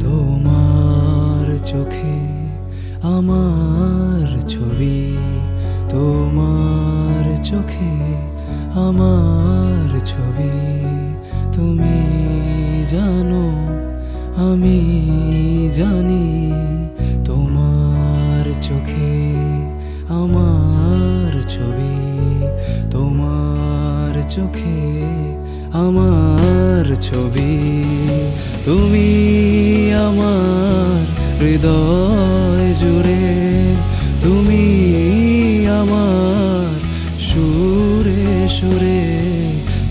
তোমার চোখে আমার ছবি, তোমার চোখে আমার ছবি। তুমি জানো আমি জানি, তোমার চোখে আমার ছবি, তোমার চোখে আমার ছবি। তুমি আমার হৃদয় জুড়ে, তুমি আমার সুরে সুরে।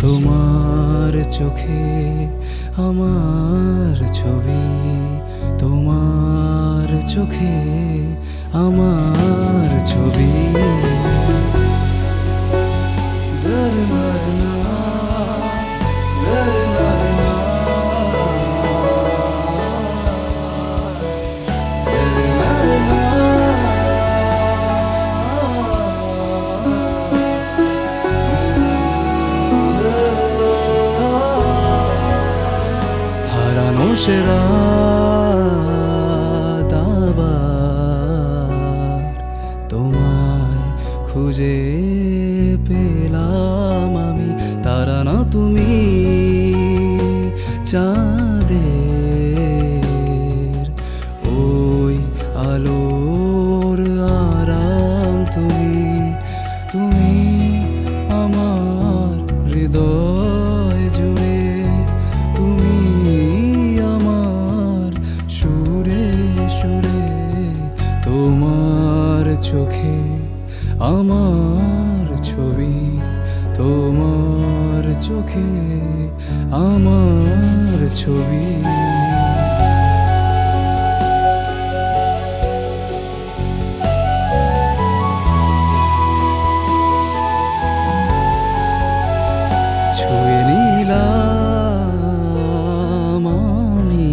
তোমার চোখে আমার ছবি, তোমার চোখে আমার ছবি। হারানো সেরা আবার তোমায় খুঁজে পেলাম আমি। তারা না তুমি চাঁদের ওই আলোর আরাম। তুমি তুমি আমার হৃদয় জুড়ে, তুমি আমার সুরে সুরে। তোমার চোখে আমার ছবি, তোমার চোখে আমার ছবি। ছুঁয়ে নিলাম আমি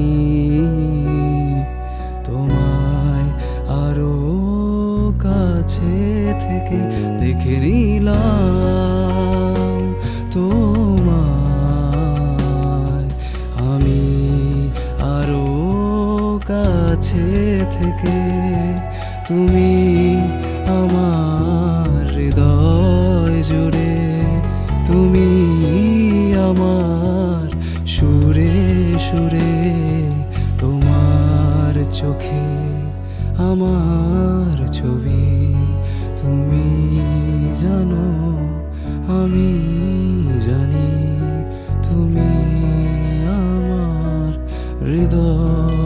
তোমায় আরো কাছে থেকে, দেখে নিলাম তোমায় আমি আরো কাছে থেকে। তুমি আমার হৃদয় জুড়ে, তুমি আমার সুরে সুরে। তোমার চোখে আমার ছবি, তুমি জানো আমি জানি, তুমি আমার হৃদয়।